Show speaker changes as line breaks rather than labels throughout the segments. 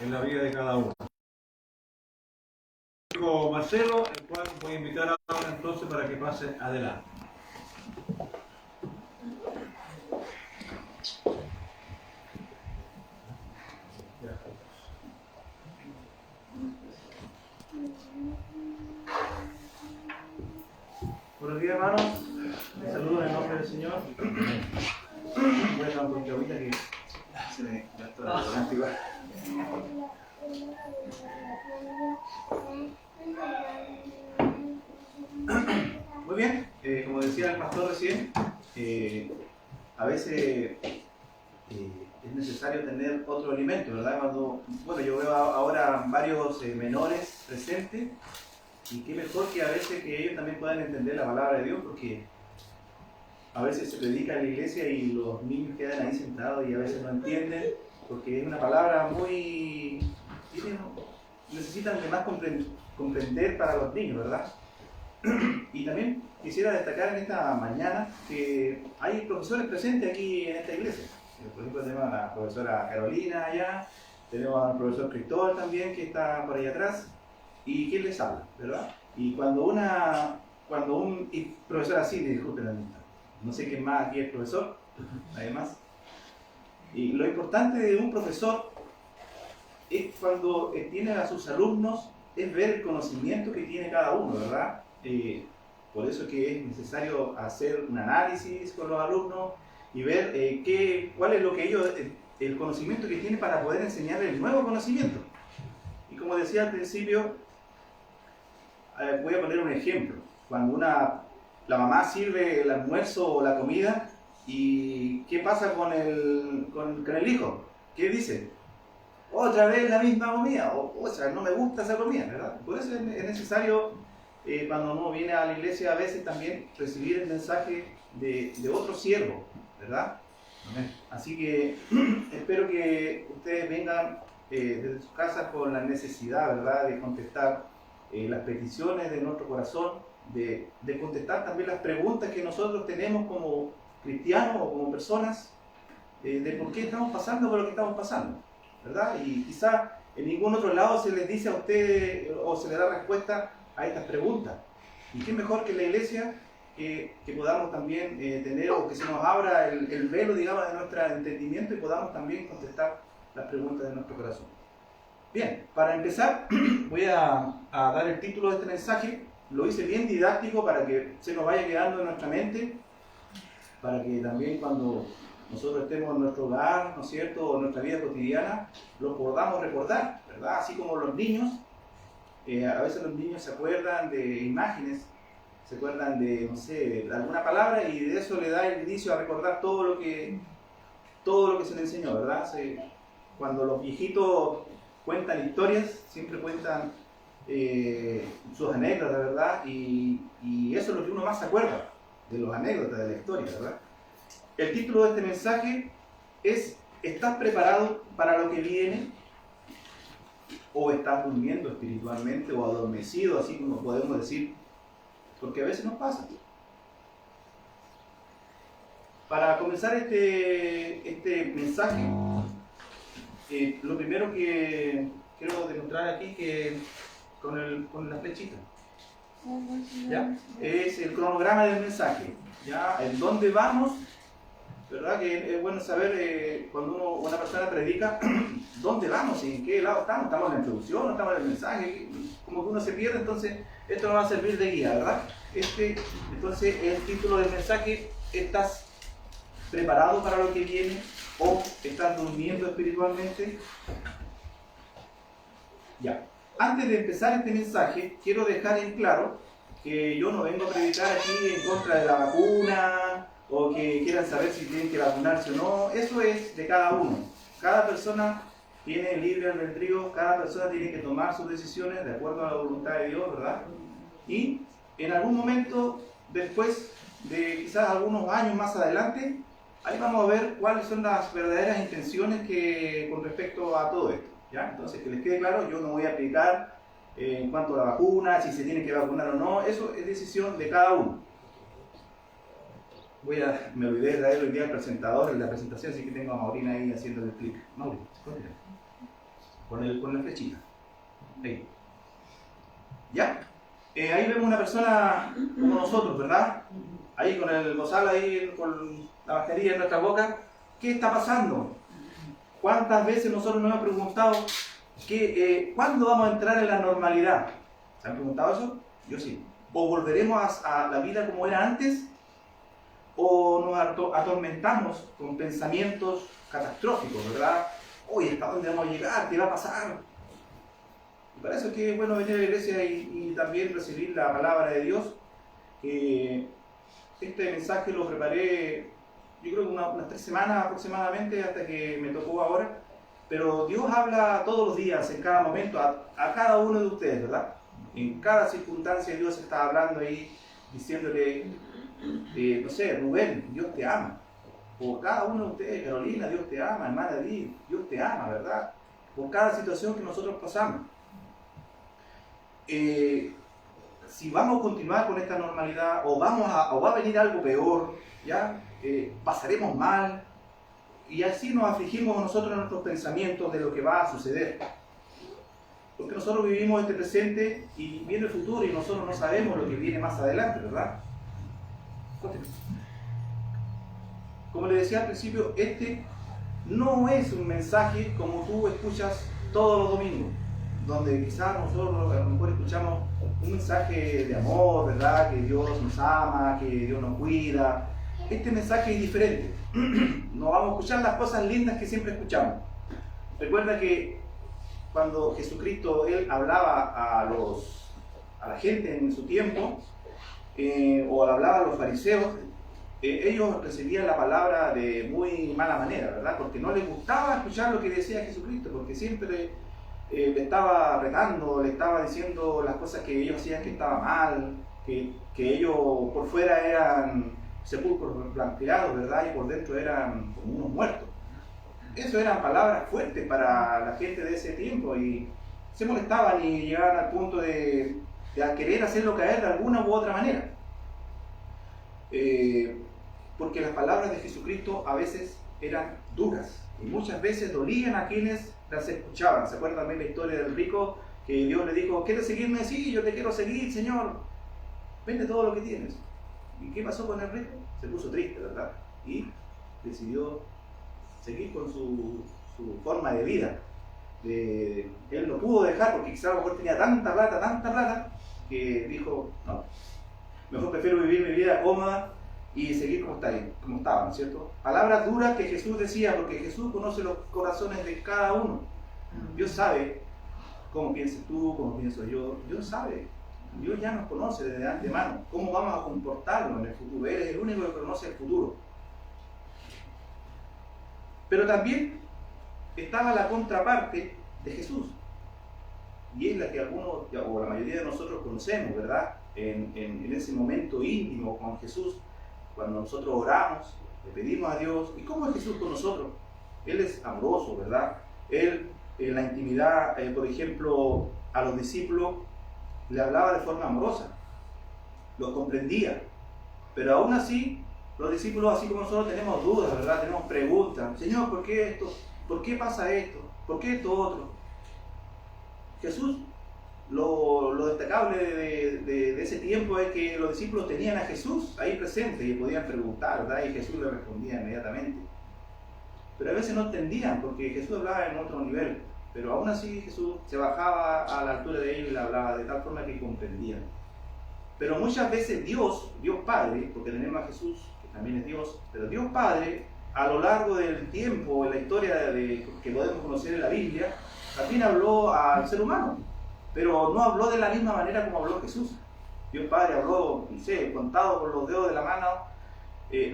en la vida de cada uno. Marcelo, el cual voy a invitar ahora entonces para que pase adelante. Buenos días, hermanos. Les saludo en el nombre del Señor. Voy a tomar con agüita que se me gastó la volante igual. Muy bien, como decía el pastor recién, a veces es necesario tener otro alimento, ¿verdad? Bueno, yo veo ahora varios menores presentes, y qué mejor que a veces que ellos también puedan entender la palabra de Dios, porque a veces se predica en la iglesia y los niños quedan ahí sentados y a veces no entienden, porque es una palabra muy... necesitan de más comprender para los niños, ¿verdad? Y también quisiera destacar en esta mañana que hay profesores presentes aquí en esta iglesia. Por ejemplo, tenemos a la profesora Carolina allá, tenemos al profesor Cristóbal también, que está por ahí atrás, y ¿quién les habla, verdad? Y cuando un profesor así, disculpen, no sé quién más aquí es profesor, además. Y lo importante de un profesor es cuando tiene a sus alumnos, es ver el conocimiento que tiene cada uno, ¿verdad? Por eso que es necesario hacer un análisis con los alumnos y ver cuál es lo que el conocimiento que tiene para poder enseñarle el nuevo conocimiento. Y como decía al principio, voy a poner un ejemplo. Cuando la mamá sirve el almuerzo o la comida, ¿y qué pasa con el hijo? ¿Qué dice? Otra vez la misma comida, o sea, no me gusta esa comida, ¿verdad? Por eso es necesario, cuando uno viene a la iglesia, a veces también recibir el mensaje de otro siervo, ¿verdad? Amén. Así que espero que ustedes vengan desde sus casas con la necesidad, ¿verdad?, de contestar las peticiones de nuestro corazón, de contestar también las preguntas que nosotros tenemos como cristianos o como personas, de por qué estamos pasando por lo que estamos pasando, ¿verdad? Y quizá en ningún otro lado se les dice a ustedes o se les da respuesta a estas preguntas. Y qué mejor que en la iglesia que podamos también tener, o que se nos abra el velo, digamos, de nuestro entendimiento y podamos también contestar las preguntas de nuestro corazón. Bien, para empezar voy a dar el título de este mensaje. Lo hice bien didáctico para que se nos vaya quedando en nuestra mente, para que también cuando nosotros estemos en nuestro hogar, ¿no es cierto?, o en nuestra vida cotidiana, lo podamos recordar, ¿verdad? Así como los niños, a veces los niños se acuerdan de imágenes, se acuerdan de, no sé, de alguna palabra, y de eso le da el inicio a recordar todo lo que se le enseñó, ¿verdad? Cuando los viejitos cuentan historias, siempre cuentan sus anécdotas, ¿verdad? Y eso es lo que uno más se acuerda, de los anécdotas, de la historia, ¿verdad? El título de este mensaje es: ¿estás preparado para lo que viene? ¿O estás durmiendo espiritualmente o adormecido, así como podemos decir? Porque a veces nos pasa. Para comenzar este mensaje, lo primero que quiero demostrar aquí que con la flechita, ¿ya?, es el cronograma del mensaje, ¿ya? En dónde vamos, ¿verdad? Que es bueno saber cuando una persona predica dónde vamos y en qué lado estamos. ¿Estamos en la introducción o estamos en el mensaje? Como que uno se pierde, entonces esto nos va a servir de guía, ¿verdad? Entonces el título del mensaje: ¿estás preparado para lo que viene o estás durmiendo espiritualmente? Ya. Antes de empezar este mensaje, quiero dejar en claro que yo no vengo a predicar aquí en contra de la vacuna, o que quieran saber si tienen que vacunarse o no. Eso es de cada uno. Cada persona tiene libre albedrío, cada persona tiene que tomar sus decisiones de acuerdo a la voluntad de Dios, ¿verdad? Y en algún momento, después de quizás algunos años más adelante, ahí vamos a ver cuáles son las verdaderas intenciones con respecto a todo esto, ¿ya? Entonces, que les quede claro, yo no voy a explicar en cuanto a la vacuna, si se tiene que vacunar o no. Eso es decisión de cada uno. Me olvidé de traer hoy día al presentador en la presentación, así que tengo a Maurina ahí haciendo el clic. Maurina, continúa. con la flechita. Ahí. ¿Ya? Ahí vemos una persona como nosotros, ¿verdad? Ahí con el bozal, ahí con la mascarilla en nuestra boca. ¿Qué está pasando? ¿Cuántas veces nosotros nos hemos preguntado cuándo vamos a entrar en la normalidad? ¿Se han preguntado eso? Yo sí. ¿O volveremos a la vida como era antes? ¿O nos atormentamos con pensamientos catastróficos, verdad? Oye, ¿hasta dónde vamos a llegar? ¿Qué va a pasar? Y para eso es que es bueno venir a la iglesia y también recibir la palabra de Dios. Este mensaje lo preparé, yo creo que unas 3 semanas aproximadamente, hasta que me tocó ahora. Pero Dios habla todos los días, en cada momento, a cada uno de ustedes, ¿verdad? En cada circunstancia Dios está hablando ahí, diciéndole, no sé, Rubén, Dios te ama. Por cada uno de ustedes, Carolina, Dios te ama, hermana David, Dios te ama, ¿verdad? Por cada situación que nosotros pasamos. Si vamos a continuar con esta normalidad, o va a venir algo peor, ¿ya? Pasaremos mal, y así nos afligimos nosotros en nuestros pensamientos de lo que va a suceder. Porque nosotros vivimos este presente y viene el futuro y nosotros no sabemos lo que viene más adelante, ¿verdad? Como le decía al principio, este no es un mensaje como tú escuchas todos los domingos, donde quizás nosotros a lo mejor escuchamos un mensaje de amor, ¿verdad? Que Dios nos ama, que Dios nos cuida. Este mensaje es diferente. No vamos a escuchar las cosas lindas que siempre escuchamos. Recuerda que cuando Jesucristo él hablaba a la gente en su tiempo, o hablaba a los fariseos, ellos recibían la palabra de muy mala manera, ¿verdad? Porque no les gustaba escuchar lo que decía Jesucristo, porque siempre le estaba retando, le estaba diciendo las cosas que ellos hacían que estaban mal, que ellos por fuera eran sepulcros blanqueados, ¿verdad? Y por dentro eran como unos muertos. Eso eran palabras fuertes para la gente de ese tiempo y se molestaban y llegaban al punto de querer hacerlo caer de alguna u otra manera. Porque las palabras de Jesucristo a veces eran duras y muchas veces dolían a quienes las escuchaban. ¿Se acuerdan también la historia del rico que Dios le dijo, ¿quieres seguirme? Sí, yo te quiero seguir, Señor. Vende todo lo que tienes. ¿Y qué pasó con el rico? Se puso triste, ¿verdad? Y decidió seguir con su forma de vida. Él lo pudo dejar porque quizás a lo mejor tenía tanta plata, que dijo, no, mejor prefiero vivir mi vida cómoda y seguir como estaba, ¿no es cierto? Palabras duras que Jesús decía, porque Jesús conoce los corazones de cada uno. Dios sabe cómo piensas tú, cómo pienso yo. Dios sabe. Dios ya nos conoce desde antemano. ¿Cómo vamos a comportarnos en el futuro? Él es el único que conoce el futuro. Pero también estaba la contraparte de Jesús. Y es la que algunos, o la mayoría de nosotros conocemos, ¿verdad? En ese momento íntimo con Jesús, cuando nosotros oramos, le pedimos a Dios. ¿Y cómo es Jesús con nosotros? Él es amoroso, ¿verdad? Él, en la intimidad, por ejemplo, a los discípulos, le hablaba de forma amorosa, los comprendía, pero aún así, los discípulos, así como nosotros, tenemos dudas, ¿verdad? Tenemos preguntas. Señor, ¿por qué esto? ¿Por qué pasa esto? ¿Por qué esto otro? Jesús, lo destacable de ese tiempo es que los discípulos tenían a Jesús ahí presente y podían preguntar, ¿verdad? Y Jesús le respondía inmediatamente. Pero a veces no entendían porque Jesús hablaba en otro nivel. Pero aún así Jesús se bajaba a la altura de ellos y le hablaba de tal forma que comprendían. Pero muchas veces Dios Padre, porque tenemos a Jesús, que también es Dios, pero Dios Padre, a lo largo del tiempo, en la historia que podemos conocer en la Biblia, también habló al ser humano, pero no habló de la misma manera como habló Jesús. Dios Padre habló, no sé, contado con los dedos de la mano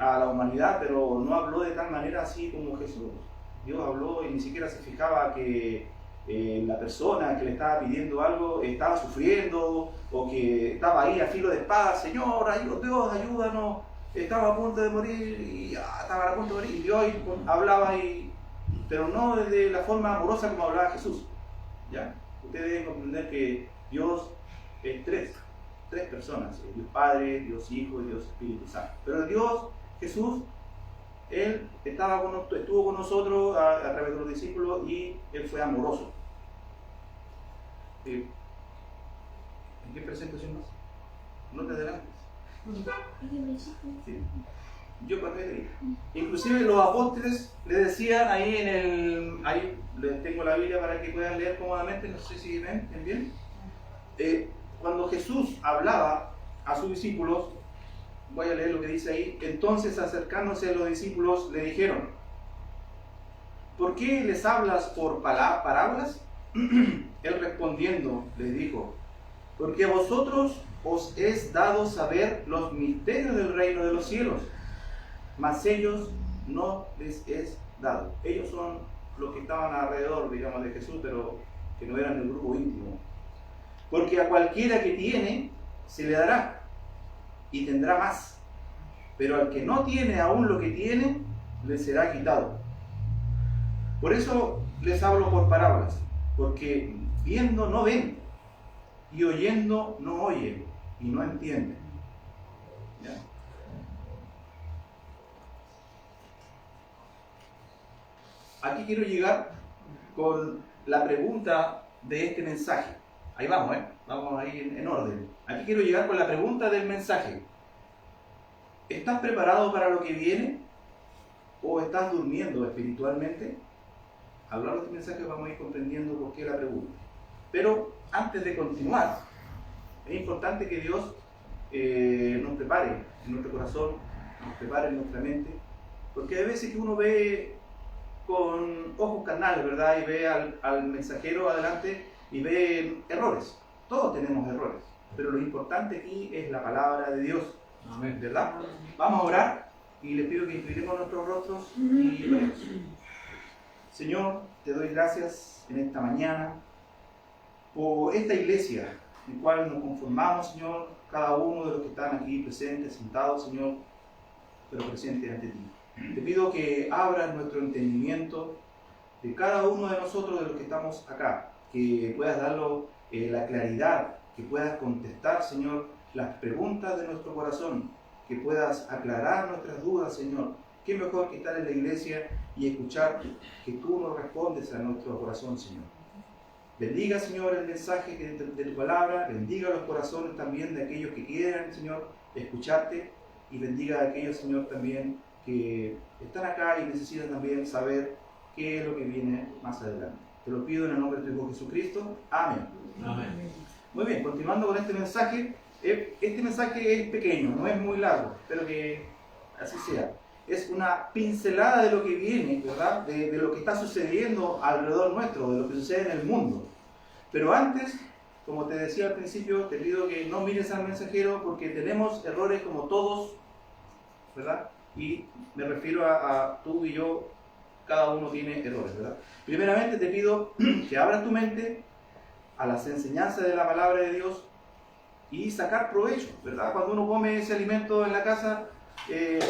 a la humanidad, pero no habló de tal manera así como Jesús. Dios habló y ni siquiera se fijaba que la persona que le estaba pidiendo algo estaba sufriendo o que estaba ahí a filo de espada. Señor, Dios, ayúdanos, estaba a punto de morir y estaba a punto de morir. Y Dios hablaba ahí, pero no desde la forma amorosa como hablaba Jesús. ¿Ya? Ustedes deben comprender que Dios es tres personas, Dios Padre, Dios Hijo y Dios Espíritu Santo. Pero Dios, Jesús, Él estuvo con nosotros a través de los discípulos y Él fue amoroso. ¿En qué presentación más? No te adelantes. Sí. Yo cuando leí. Inclusive los apóstoles le decían ahí les tengo la Biblia para que puedan leer cómodamente, no sé si ven bien. Cuando Jesús hablaba a sus discípulos, voy a leer lo que dice ahí, entonces acercándose a los discípulos le dijeron, ¿por qué les hablas por parábolas? Él respondiendo les dijo, porque a vosotros os es dado saber los misterios del reino de los cielos, mas ellos no les es dado. Ellos son los que estaban alrededor, digamos, de Jesús, pero que no eran del grupo íntimo. Porque a cualquiera que tiene, se le dará, y tendrá más. Pero al que no tiene aún lo que tiene, le será quitado. Por eso les hablo por parábolas, porque viendo no ven, y oyendo no oyen, y no entienden. ¿Ya? Aquí quiero llegar con la pregunta de este mensaje. Ahí vamos, vamos ahí en orden. Aquí quiero llegar con la pregunta del mensaje. ¿Estás preparado para lo que viene? ¿O estás durmiendo espiritualmente? Al hablar de este mensaje vamos a ir comprendiendo por qué la pregunta. Pero antes de continuar, es importante que Dios nos prepare en nuestro corazón, nos prepare en nuestra mente, porque hay veces que uno ve con ojos carnales, ¿verdad? Y ve al mensajero adelante y ve errores. Todos tenemos errores, pero lo importante aquí es la palabra de Dios. Amén. ¿Verdad? Vamos a orar y les pido que inclinemos nuestros rostros y oremos. Señor, te doy gracias en esta mañana por esta iglesia en la cual nos conformamos, Señor, cada uno de los que están aquí presentes, sentados, Señor, pero presentes ante ti. Te pido que abras nuestro entendimiento de cada uno de nosotros, de los que estamos acá, que puedas darnos la claridad, que puedas contestar, Señor, las preguntas de nuestro corazón, que puedas aclarar nuestras dudas, Señor. Qué mejor que estar en la iglesia y escuchar que tú nos respondes a nuestro corazón, Señor. Bendiga, Señor, el mensaje de tu palabra, bendiga los corazones también de aquellos que quieran, Señor, escucharte, y bendiga a aquellos, Señor, también que están acá y necesitan también saber qué es lo que viene más adelante. Te lo pido en el nombre de tu Hijo Jesucristo. Amén. Amén. Muy bien, continuando con este mensaje. Este mensaje es pequeño, no es muy largo, espero que así sea. Es una pincelada de lo que viene, ¿verdad? De lo que está sucediendo alrededor nuestro, de lo que sucede en el mundo. Pero antes, como te decía al principio, te pido que no mires al mensajero porque tenemos errores como todos, ¿verdad? Y me refiero a tú y yo, cada uno tiene errores, ¿verdad? Primeramente te pido que abras tu mente a las enseñanzas de la palabra de Dios y sacar provecho, ¿verdad? Cuando uno come ese alimento en la casa,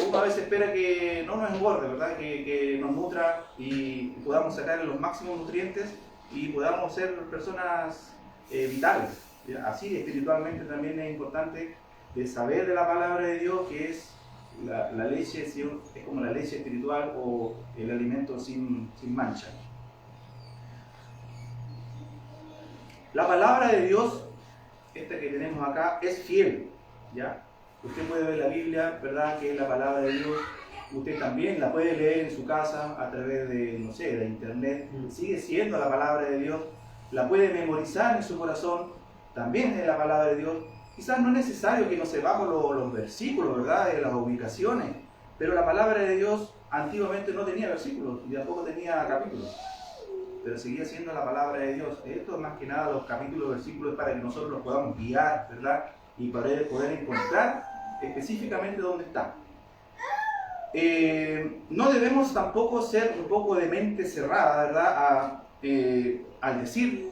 uno a veces espera que no nos engorde, ¿verdad? Que nos nutra y podamos sacar los máximos nutrientes y podamos ser personas vitales, ¿ya? Así espiritualmente también es importante de saber de la palabra de Dios, que es la leche, es como la leche espiritual o el alimento sin mancha. La palabra de Dios, esta que tenemos acá, es fiel, ¿ya? Usted puede ver la Biblia, ¿verdad? Que es la palabra de Dios. Usted también la puede leer en su casa a través de, no sé, de internet. Sigue siendo la palabra de Dios. La puede memorizar en su corazón. También es la palabra de Dios. Quizás no es necesario que nos sepamos los versículos, ¿verdad? De las ubicaciones. Pero la palabra de Dios antiguamente no tenía versículos y tampoco tenía capítulos. Pero seguía siendo la palabra de Dios. Esto más que nada, los capítulos, versículos, para que nosotros nos podamos guiar, ¿verdad? Y poder encontrar específicamente dónde está. No debemos tampoco ser un poco de mente cerrada, ¿verdad? Al decir,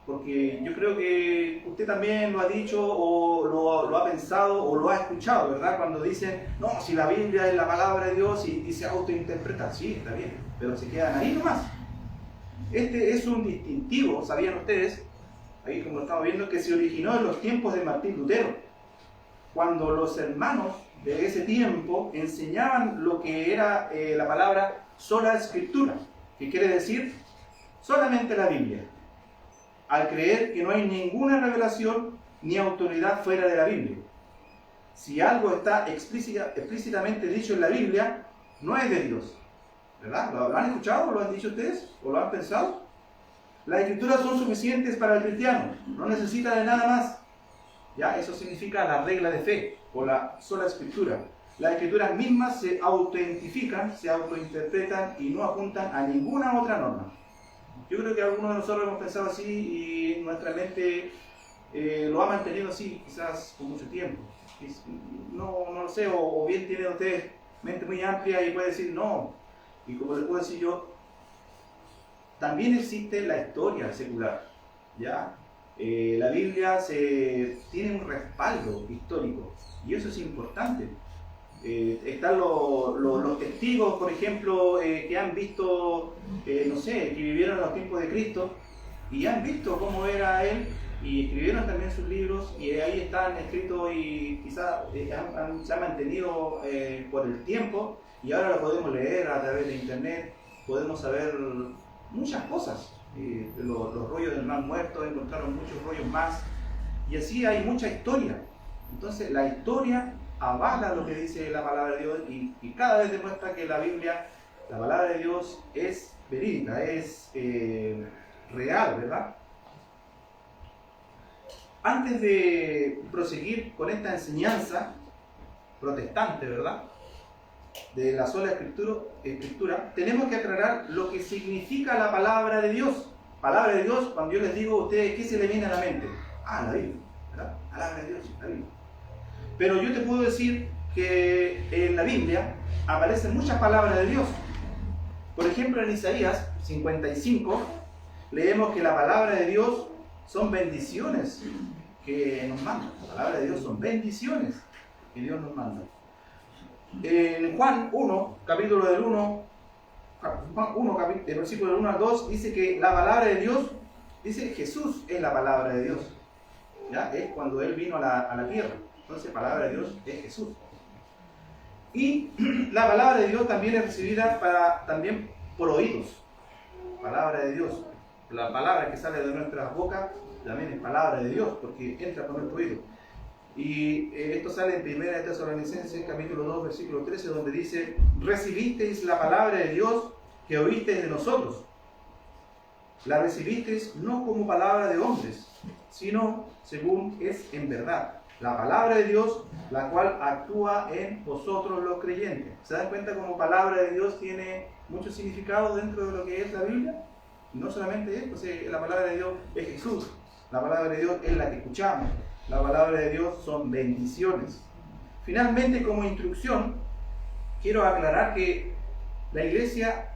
porque yo creo que usted también lo ha dicho o lo ha pensado o lo ha escuchado, ¿verdad? Cuando dicen, no, si la Biblia es la palabra de Dios y se autointerpreta, sí, está bien, pero se quedan ahí nomás. Este es un distintivo, ¿sabían ustedes? Ahí como lo estamos viendo, que se originó en los tiempos de Martín Lutero, cuando los hermanos de ese tiempo enseñaban lo que era la palabra sola escritura, que quiere decir solamente la Biblia. al creer que no hay ninguna revelación ni autoridad fuera de la Biblia. Si algo está explícitamente dicho en la Biblia, no es de Dios. ¿Verdad? ¿Lo han escuchado? ¿Lo han dicho ustedes? ¿O lo han pensado? Las escrituras son suficientes para el cristiano, no necesita de nada más. ¿Ya? Eso significa la regla de fe o la sola escritura. Las escrituras mismas se autoidentifican, se autointerpretan y no apuntan a ninguna otra norma. Yo creo que algunos de nosotros hemos pensado así y nuestra mente lo ha mantenido así, quizás por mucho tiempo. No lo sé, o bien tiene usted mente muy amplia y puede decir no. Y como le puedo decir yo, también existe la historia secular, ¿ya? La Biblia tiene un respaldo histórico y eso es importante. Están los testigos, por ejemplo, que han visto, no sé, que vivieron en los tiempos de Cristo y han visto cómo era Él y escribieron también sus libros y ahí están escritos y quizás se han mantenido por el tiempo y ahora lo podemos leer a través de internet, podemos saber muchas cosas. Los rollos del mar muerto, encontraron muchos rollos más y así hay mucha historia. Entonces la historia avala lo que dice la palabra de Dios y cada vez demuestra que la Biblia, la palabra de Dios es verídica, es real, ¿verdad? Antes de proseguir con esta enseñanza protestante, ¿verdad?, de la sola escritura, tenemos que aclarar lo que significa la palabra de Dios. Palabra de Dios, cuando yo les digo a ustedes, ¿qué se le viene a la mente? La Biblia, ¿verdad? Palabra de Dios, la Biblia. Pero yo te puedo decir que en la Biblia aparecen muchas palabras de Dios. Por ejemplo, en Isaías 55 leemos que la palabra de Dios son bendiciones que nos manda. La palabra de Dios son bendiciones que Dios nos manda. En Juan 1, capítulo del 1, el versículo del 1 al 2, dice que la palabra de Dios, dice Jesús es la palabra de Dios. ¿Ya? Es cuando Él vino a la tierra. Entonces, palabra de Dios es Jesús. Y la palabra de Dios también es recibida también por oídos. Palabra de Dios. La palabra que sale de nuestras bocas también es palabra de Dios, porque entra por nuestro oído. Y esto sale en 1 Tesalonicenses capítulo 2, versículo 13, donde dice: recibisteis la palabra de Dios que oísteis de nosotros. La recibisteis no como palabra de hombres, sino según es en verdad. La palabra de Dios, la cual actúa en vosotros los creyentes. ¿Se dan cuenta cómo palabra de Dios tiene mucho significado dentro de lo que es la Biblia? No solamente esto, la palabra de Dios es Jesús. La palabra de Dios es la que escuchamos. La palabra de Dios son bendiciones. Finalmente, como instrucción, quiero aclarar que la iglesia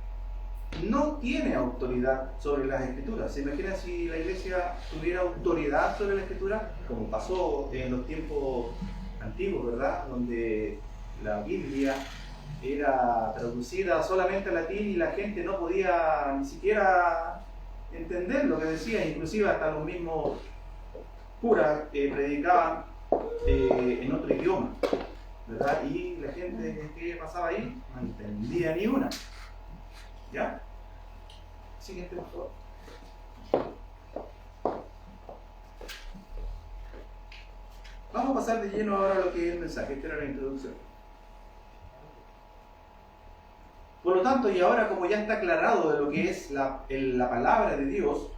no tiene autoridad sobre las escrituras. ¿Se imaginan si la iglesia tuviera autoridad sobre la escritura? Como pasó en los tiempos antiguos, ¿verdad? Donde la Biblia era traducida solamente al latín y la gente no podía ni siquiera entender lo que decía, inclusive hasta los mismos curas predicaban en otro idioma, ¿verdad? Y la gente que pasaba ahí no entendía ni una. ¿Ya? Siguiente, por favor. Vamos a pasar de lleno ahora a lo que es el mensaje. Esta era la introducción. Por lo tanto, y ahora como ya está aclarado de lo que es la palabra de Dios,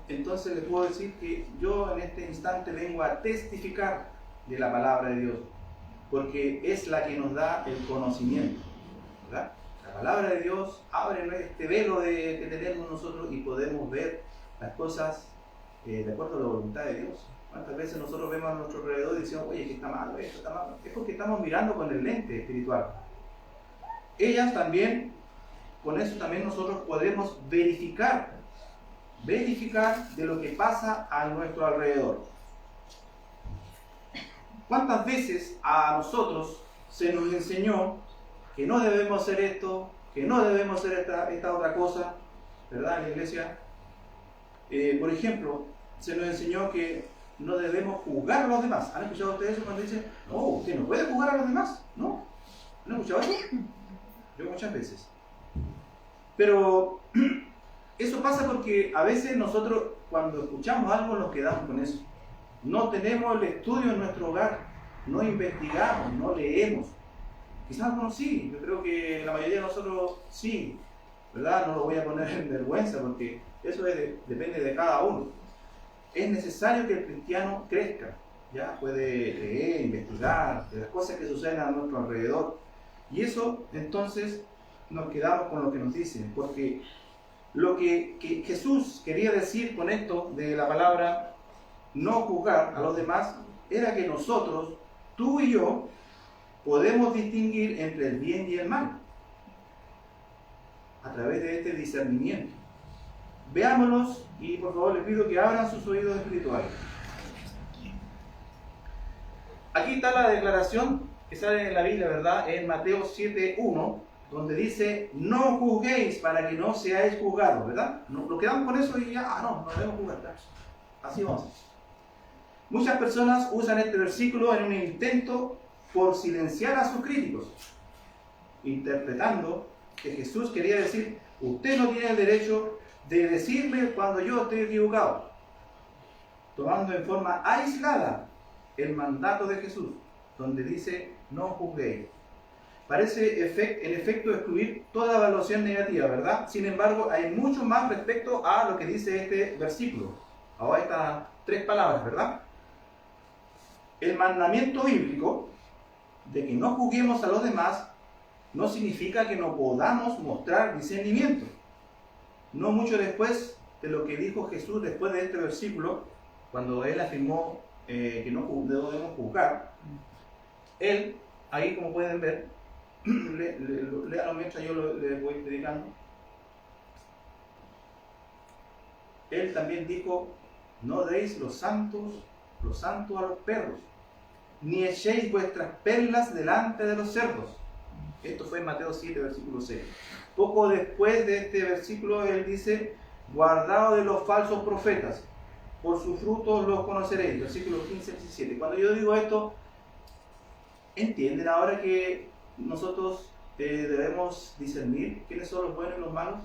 entonces les puedo decir que yo en este instante vengo a testificar de la palabra de Dios, porque es la que nos da el conocimiento, ¿verdad? La palabra de Dios abre este velo que tenemos nosotros y podemos ver las cosas de acuerdo a la voluntad de Dios. ¿Cuántas veces nosotros vemos a nuestro alrededor y decimos, oye, que está malo, esto está malo? Es porque estamos mirando con el lente espiritual. Ellas también, con eso también nosotros podemos verificar de lo que pasa a nuestro alrededor. ¿Cuántas veces a nosotros se nos enseñó que no debemos hacer esto, que no debemos hacer esta otra cosa, ¿verdad? En la iglesia, por ejemplo, se nos enseñó que no debemos juzgar a los demás. ¿Han escuchado ustedes eso cuando dicen, oh, usted no puede juzgar a los demás? ¿No? ¿Han escuchado eso? Yo muchas veces. Pero eso pasa porque a veces nosotros cuando escuchamos algo nos quedamos con eso. No tenemos el estudio en nuestro hogar, no investigamos, no leemos. Quizás algunos sí, yo creo que la mayoría de nosotros sí, ¿verdad? No lo voy a poner en vergüenza porque eso depende de cada uno. Es necesario que el cristiano crezca, ¿ya? Puede leer, investigar de las cosas que suceden a nuestro alrededor. Y eso, entonces, nos quedamos con lo que nos dicen, porque lo que Jesús quería decir con esto de la palabra no juzgar a los demás era que nosotros, tú y yo, podemos distinguir entre el bien y el mal a través de este discernimiento. Veámonos y por favor les pido que abran sus oídos espirituales. Aquí está la declaración que sale en la Biblia, ¿verdad? En Mateo 7:1, donde dice: no juzguéis para que no seáis juzgados, ¿verdad? Nos quedamos con eso y ya, no debemos juzgar. Así vamos. Muchas personas usan este versículo en un intento por silenciar a sus críticos, interpretando que Jesús quería decir: usted no tiene el derecho de decirme cuando yo estoy equivocado, tomando en forma aislada el mandato de Jesús, donde dice: no juzguéis. Parece en efecto excluir toda evaluación negativa, ¿verdad? Sin embargo, hay mucho más respecto a lo que dice este versículo, a estas 3 palabras, ¿verdad? El mandamiento bíblico de que no juzguemos a los demás no significa que no podamos mostrar discernimiento. No mucho después de lo que dijo Jesús después de este versículo, cuando él afirmó que no debemos juzgar, él, ahí como pueden ver, léalo mientras yo le voy predicando, él también dijo: no deis lo santo a los perros, ni echéis vuestras perlas delante de los cerdos. Esto fue en Mateo 7, versículo 6. Poco después de este versículo, él dice: guardaos de los falsos profetas, por sus frutos los conoceréis. Versículos 15 y 17. Cuando yo digo esto, ¿entienden ahora que nosotros debemos discernir quiénes son los buenos y los malos?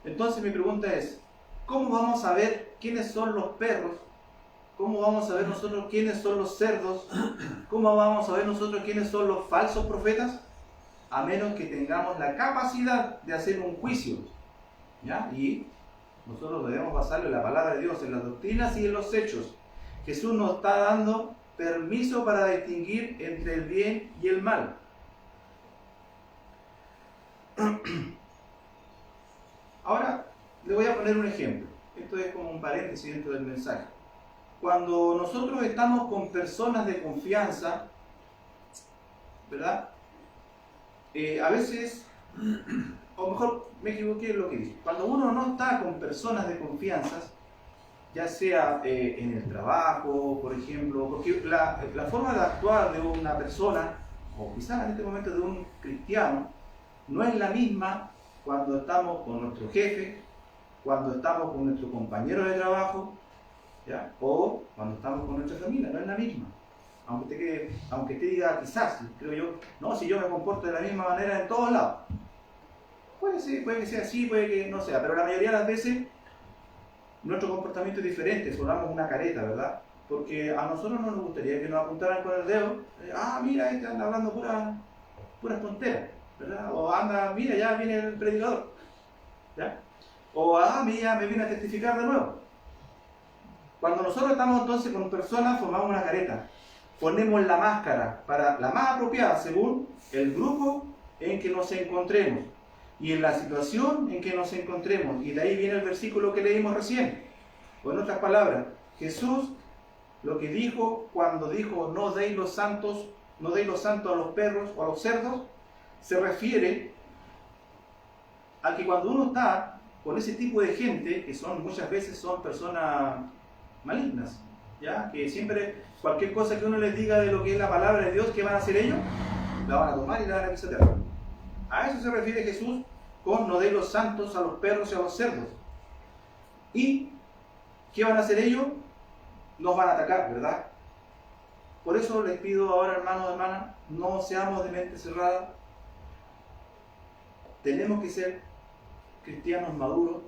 Entonces mi pregunta es: ¿cómo vamos a ver quiénes son los perros? ¿Cómo vamos a ver nosotros quiénes son los cerdos? ¿Cómo vamos a ver nosotros quiénes son los falsos profetas? A menos que tengamos la capacidad de hacer un juicio, ¿ya? Y nosotros debemos basarlo en la palabra de Dios, en las doctrinas y en los hechos. Jesús nos está dando permiso para distinguir entre el bien y el mal. Ahora le voy a poner un ejemplo. Esto es como un paréntesis dentro del mensaje. Cuando nosotros estamos con personas de confianza, ¿verdad? A veces, o mejor me equivoqué en lo que dije. Cuando uno no está con personas de confianza, ya sea en el trabajo, por ejemplo, porque la forma de actuar de una persona, o quizás en este momento de un cristiano, no es la misma cuando estamos con nuestro jefe, cuando estamos con nuestro compañero de trabajo, ¿ya? O cuando estamos con nuestra familia, no es la misma. Aunque usted diga, quizás, creo yo, no, si yo me comporto de la misma manera en todos lados. Puede que sea así, puede que no sea, pero la mayoría de las veces nuestro comportamiento es diferente, sonamos una careta, ¿verdad? Porque a nosotros no nos gustaría que nos apuntaran con el dedo, mira, este anda hablando puras tonteras, ¿verdad? O anda, mira, ya viene el predicador, ¿ya? O mira, me viene a testificar de nuevo. Cuando nosotros estamos entonces con personas, formamos una careta, ponemos la máscara para la más apropiada según el grupo en que nos encontremos y en la situación en que nos encontremos. Y de ahí viene el versículo que leímos recién. O en otras palabras, Jesús lo que dijo cuando dijo no deis lo santo a los perros o a los cerdos, se refiere a que cuando uno está con ese tipo de gente, que muchas veces son personas malignas, ¿ya? Que siempre cualquier cosa que uno les diga de lo que es la palabra de Dios, ¿qué van a hacer ellos? La van a tomar y la van a pisotear. A eso se refiere Jesús con no deis los santos a los perros y a los cerdos. ¿Y qué van a hacer ellos? Nos van a atacar, ¿verdad? Por eso les pido ahora, hermanos y hermanas, no seamos de mente cerrada. Tenemos que ser cristianos maduros,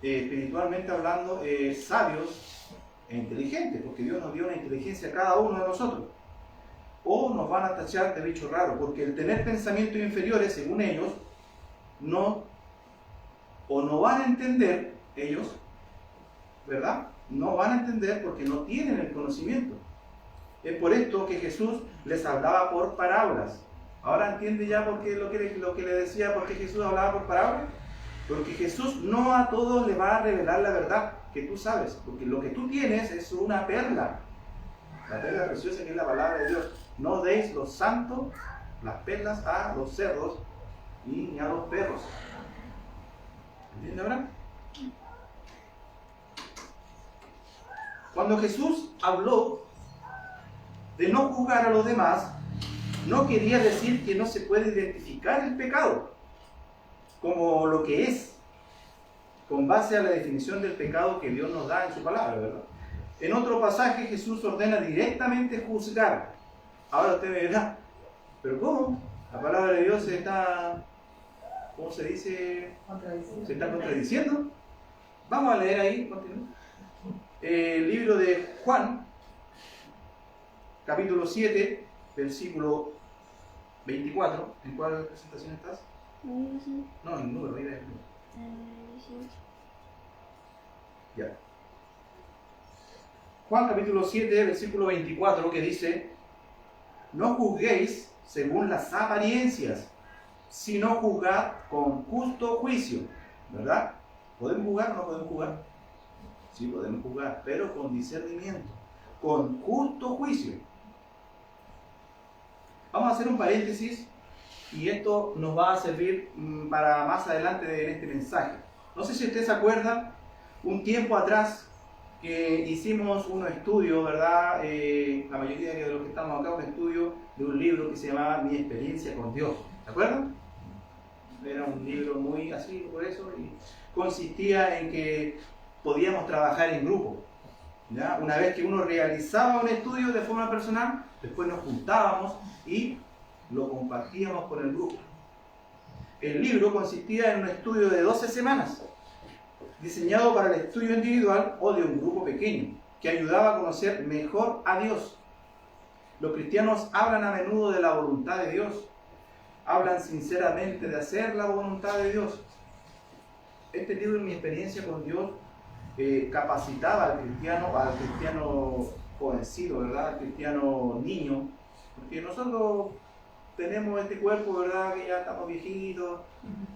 espiritualmente hablando, sabios e inteligentes, porque Dios nos dio una inteligencia a cada uno de nosotros. O nos van a tachar de bicho raro, porque el tener pensamientos inferiores, según ellos, no van a entender, ellos, ¿verdad? No van a entender porque no tienen el conocimiento. Es por esto que Jesús les hablaba por parábolas. Ahora entiende ya por qué lo que le decía, por qué Jesús hablaba por parábolas. Porque Jesús no a todos le va a revelar la verdad que tú sabes, porque lo que tú tienes es una perla, la perla preciosa que es la palabra de Dios. No deis los santos, las perlas, a los cerdos y ni a los perros. ¿Entiendes ahora? Cuando Jesús habló de no juzgar a los demás, no quería decir que no se puede identificar el pecado como lo que es, con base a la definición del pecado que Dios nos da en su palabra, ¿verdad? En otro pasaje Jesús ordena directamente juzgar. Ahora usted me dirá, ¿pero cómo? La palabra de Dios se está, ¿cómo se dice? Se está contradiciendo. Vamos a leer ahí, continúa. El libro de Juan, capítulo 7, versículo 24. ¿En cuál presentación estás? No, en el número, mira el número. Ya. Juan capítulo 7, versículo 24, que dice: no juzguéis según las apariencias, sino juzgad con justo juicio. ¿Verdad? ¿Podemos jugar o no podemos jugar? Sí, podemos jugar, pero con discernimiento, con justo juicio. Vamos a hacer un paréntesis y esto nos va a servir para más adelante en este mensaje. No sé si usted se acuerda, un tiempo atrás que hicimos un estudio, ¿verdad? La mayoría de los que estamos acá, un estudio de un libro que se llamaba Mi experiencia con Dios. ¿Se acuerdan? Era un libro muy así, por eso, y consistía en que podíamos trabajar en grupo, ¿ya? Una vez que uno realizaba un estudio de forma personal, después nos juntábamos y lo compartíamos con el grupo. El libro consistía en un estudio de 12 semanas, diseñado para el estudio individual o de un grupo pequeño, que ayudaba a conocer mejor a Dios. Los cristianos hablan a menudo de la voluntad de Dios, hablan sinceramente de hacer la voluntad de Dios. Este libro, en mi experiencia con Dios, capacitaba al cristiano jovencito, ¿verdad? Al cristiano niño, porque nosotros tenemos este cuerpo, ¿verdad? Que ya estamos viejitos,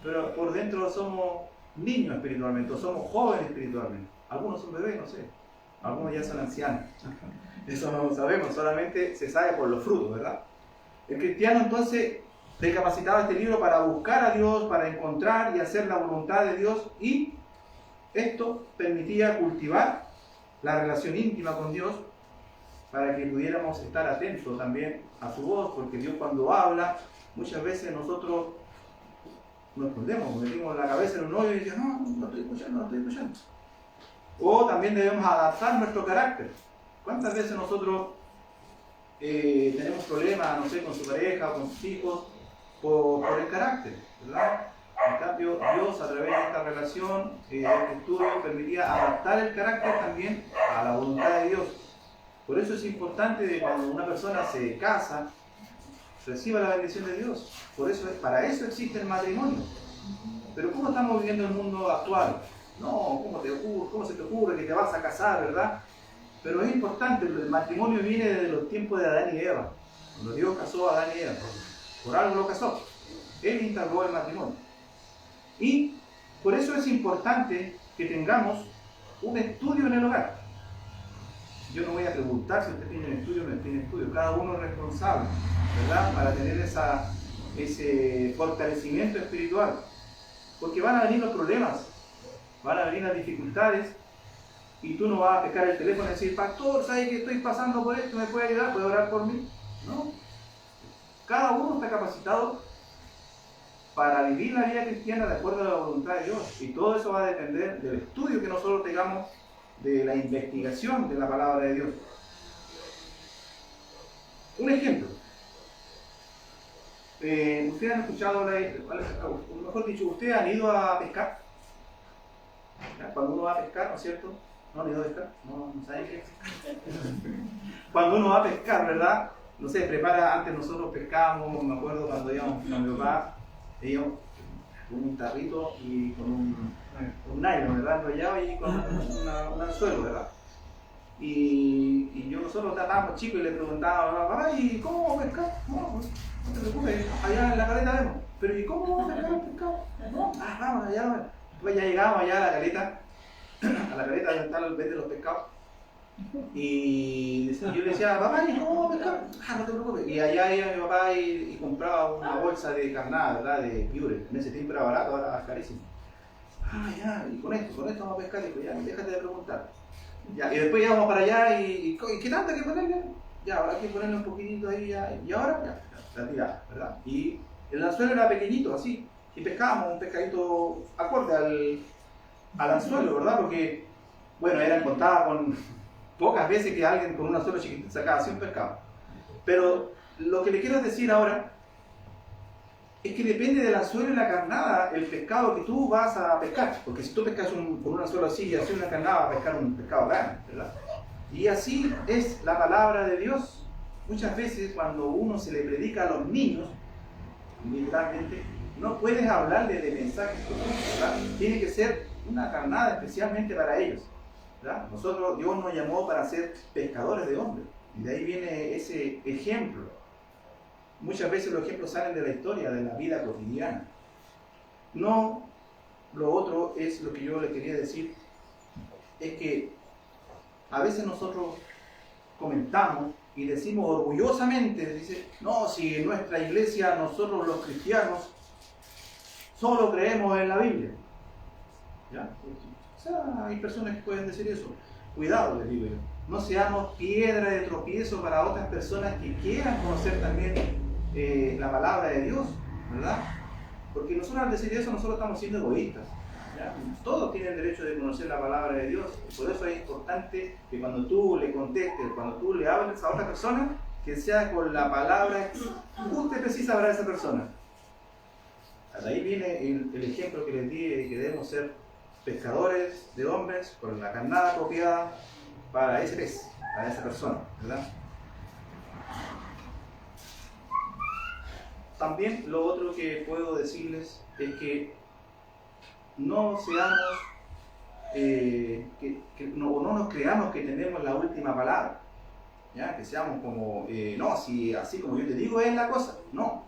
pero por dentro somos niños espiritualmente, o somos jóvenes espiritualmente. Algunos son bebés, no sé, algunos ya son ancianos. Eso no lo sabemos, solamente se sabe por los frutos, ¿verdad? El cristiano entonces le capacitaba este libro para buscar a Dios, para encontrar y hacer la voluntad de Dios, y esto permitía cultivar la relación íntima con Dios para que pudiéramos estar atentos también a su voz, porque Dios cuando habla, muchas veces nosotros nos escondemos, metimos la cabeza en un hoyo y decimos, no estoy escuchando. O también debemos adaptar nuestro carácter. ¿Cuántas veces nosotros tenemos problemas, no sé, con su pareja o con sus hijos por el carácter, ¿verdad? En cambio, Dios a través de esta relación, este estudio, permitía adaptar el carácter también a la voluntad de Dios. Por eso es importante que cuando una persona se casa, reciba la bendición de Dios. Para eso existe el matrimonio. Pero ¿cómo estamos viviendo el mundo actual? No, ¿cómo se te ocurre que te vas a casar, verdad? Pero es importante, el matrimonio viene desde los tiempos de Adán y Eva. Cuando Dios casó a Adán y Eva, por algo lo casó. Él instauró el matrimonio. Y por eso es importante que tengamos un estudio en el hogar. Yo no voy a preguntar si usted tiene un estudio o no tiene estudio. Cada uno es responsable, ¿verdad? Para tener ese fortalecimiento espiritual. Porque van a venir los problemas, van a venir las dificultades, y tú no vas a pescar el teléfono y decir, pastor, ¿sabes que estoy pasando por esto? ¿Me puede ayudar? ¿Puede orar por mí? No. Cada uno está capacitado para vivir la vida cristiana de acuerdo a la voluntad de Dios. Y todo eso va a depender del estudio que nosotros tengamos, de la investigación de la palabra de Dios. Un ejemplo. ¿Ustedes han escuchado, o mejor dicho, ustedes han ido a pescar? ¿Ya? Cuando uno va a pescar, ¿no es cierto? ¿No han ido a pescar? No saben qué es. Cuando uno va a pescar, ¿verdad? No sé, antes nosotros pescábamos, me acuerdo cuando íbamos con mi papá, íbamos con un tarrito y con un nylon, ¿verdad? Enrollado y con un anzuelo, ¿verdad? Y nosotros estábamos chicos y le preguntábamos, papá, ¿y cómo vamos a pescar? No te preocupes, allá en la caleta vemos. Pero ¿y cómo vamos a pescar el pescado? No, vamos allá. Después ya llegábamos allá a la caleta donde están el vete de los pescados. Y yo le decía, papá, ¿y cómo vamos a pescar? No te preocupes. Y allá iba mi papá y compraba una bolsa de carnada, ¿verdad? De piure. En ese tiempo era barato, ahora es carísimo. Ya, y con esto vamos a pescar. Dijo, ya, déjate de preguntar. Ya, y después íbamos para allá y ¿qué tanto hay que ponerle? Ya, ahora hay que ponerle un poquitito ahí ya. Y ahora, ya, la tirada, ¿verdad? Y el anzuelo era pequeñito, así. Y pescábamos un pescadito acorde al anzuelo, ¿verdad? Porque, bueno, eran contadas con pocas veces que alguien con un anzuelo chiquitito sacaba así un pescado. Pero lo que le quiero decir ahora es que depende del anzuelo y la carnada el pescado que tú vas a pescar. Porque si tú pescas con un anzuelo así y haces una carnada, vas a pescar un pescado grande, ¿verdad? Y así es la palabra de Dios. Muchas veces cuando uno se le predica a los niños, literalmente, no puedes hablarle de mensajes profundos, ¿verdad? Tiene que ser una carnada especialmente para ellos, ¿verdad? Dios nos llamó para ser pescadores de hombres. Y de ahí viene ese ejemplo. Muchas veces los ejemplos salen de la historia, de la vida cotidiana. No, lo otro es lo que yo le quería decir, es que a veces nosotros comentamos y decimos orgullosamente, dice, no, si en nuestra iglesia nosotros los cristianos solo creemos en la Biblia. ¿Ya? O sea, hay personas que pueden decir eso. Cuidado, les digo yo. No seamos piedra de tropiezo para otras personas que quieran conocer también la palabra de Dios, ¿verdad? Porque nosotros al decir eso, nosotros estamos siendo egoístas, ¿ya? Todos tienen derecho de conocer la palabra de Dios. Por eso es importante que cuando tú le contestes, cuando tú le hables a otra persona, que sea con la palabra que usted precisa para esa persona. Hasta ahí viene el ejemplo que les di de que debemos ser pescadores de hombres con la carnada apropiada para ese pez, para esa persona, ¿verdad? También lo otro que puedo decirles es que no seamos, no nos creamos que tenemos la última palabra, ¿ya? Que seamos como, no, si así como yo te digo es la cosa, no.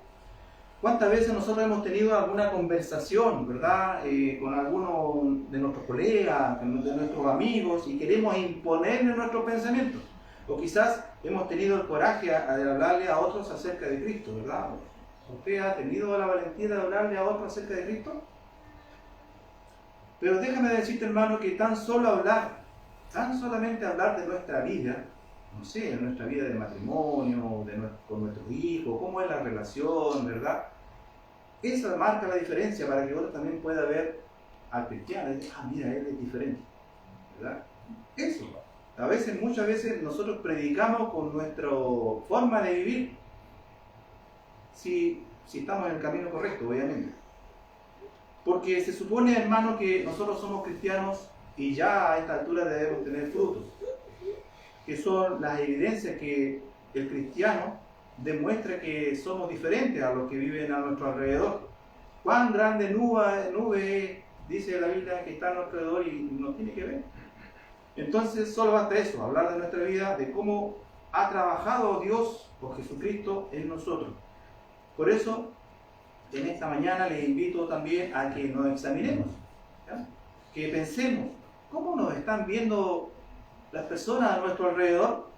¿Cuántas veces nosotros hemos tenido alguna conversación, ¿verdad? Con alguno de nuestros colegas, de nuestros amigos, y queremos imponerle nuestros pensamientos? O quizás hemos tenido el coraje de hablarle a otros acerca de Cristo, ¿verdad? ¿Usted ha tenido la valentía de hablarle a otros acerca de Cristo? Pero déjame decirte, hermano, que tan solamente hablar de nuestra vida, no sé, de nuestra vida de matrimonio, con nuestros hijos, cómo es la relación, ¿verdad? Eso marca la diferencia para que otro también pueda ver al cristiano y decir, mira, él es diferente, ¿verdad? Eso. Muchas veces nosotros predicamos con nuestra forma de vivir, si estamos en el camino correcto, obviamente. Porque se supone, hermano, que nosotros somos cristianos y ya a esta altura debemos tener frutos, que son las evidencias que el cristiano demuestra que somos diferentes a los que viven a nuestro alrededor. Cuán grande nube dice la Biblia que está a nuestro alrededor y nos tiene que ver. Entonces solo basta eso, hablar de nuestra vida, de cómo ha trabajado Dios por Jesucristo en nosotros. Por eso, en esta mañana les invito también a que nos examinemos, ¿ya? Que pensemos, ¿cómo nos están viendo las personas a nuestro alrededor?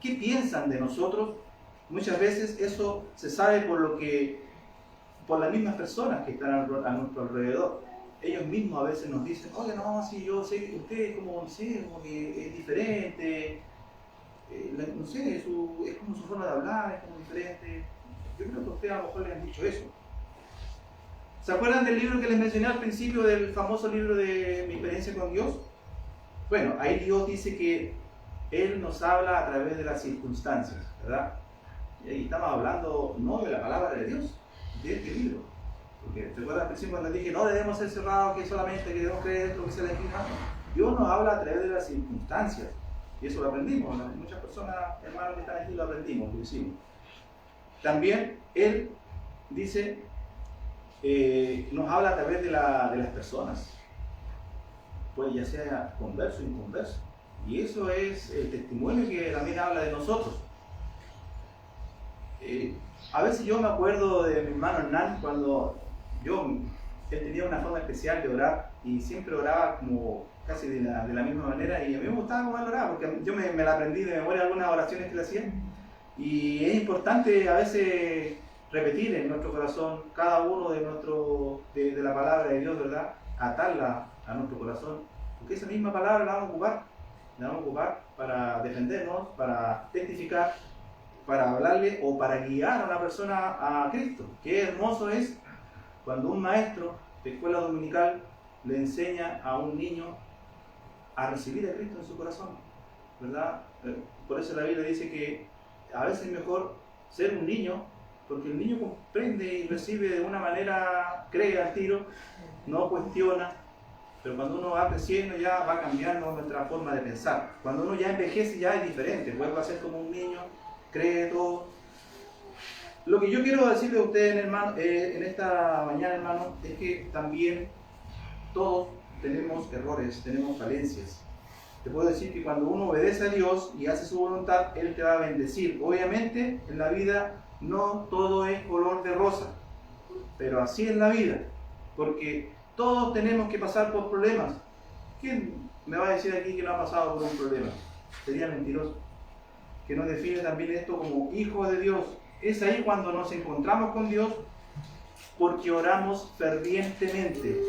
¿Qué piensan de nosotros? Muchas veces eso se sabe por las mismas personas que están a nuestro alrededor. Ellos mismos a veces nos dicen, oye, no, si yo sé que usted como que es diferente, no sé, es como su forma de hablar, es como diferente. Yo creo que a ustedes a lo mejor les han dicho eso. ¿Se acuerdan del libro que les mencioné al principio, del famoso libro de Mi experiencia con Dios? Bueno, ahí Dios dice que Él nos habla a través de las circunstancias, ¿verdad? Y ahí estamos hablando no de la palabra de Dios, de este libro. Porque te acuerdas al principio cuando dije, no debemos ser cerrados, que solamente que debemos creer lo que se le escriba. Dios nos habla a través de las circunstancias. Y eso lo aprendimos. Muchas personas, hermanos que están aquí, lo aprendimos, lo hicimos. También Él dice, nos habla a través de las personas. Pues ya sea converso o inconverso. Y eso es el testimonio que también habla de nosotros. A veces yo me acuerdo de mi hermano Hernán cuando él tenía una forma especial de orar y siempre oraba como casi de la misma manera, y a mí me gustaba cómo él oraba porque yo me la aprendí de memoria algunas oraciones que le hacía, y es importante a veces repetir en nuestro corazón cada uno de la palabra de Dios, ¿verdad? Atarla a nuestro corazón, porque esa misma palabra la vamos a ocupar para defendernos, para testificar, para hablarle o para guiar a una persona a Cristo. Qué hermoso es cuando un maestro de escuela dominical le enseña a un niño a recibir a Cristo en su corazón, ¿verdad? Por eso la Biblia dice que a veces es mejor ser un niño, porque el niño comprende y recibe de una manera, cree al tiro, no cuestiona, pero cuando uno va creciendo ya va cambiando nuestra forma de pensar. Cuando uno ya envejece ya es diferente, vuelve a ser como un niño, cree todo. Lo que yo quiero decirle a ustedes, hermano, en esta mañana, hermano, es que también todos tenemos errores, tenemos falencias. Te puedo decir que cuando uno obedece a Dios y hace su voluntad, Él te va a bendecir. Obviamente, en la vida no todo es color de rosa, pero así es la vida, porque todos tenemos que pasar por problemas. ¿Quién me va a decir aquí que no ha pasado por un problema? Sería mentiroso. Que nos define también esto como hijos de Dios. Es ahí cuando nos encontramos con Dios, porque oramos fervientemente.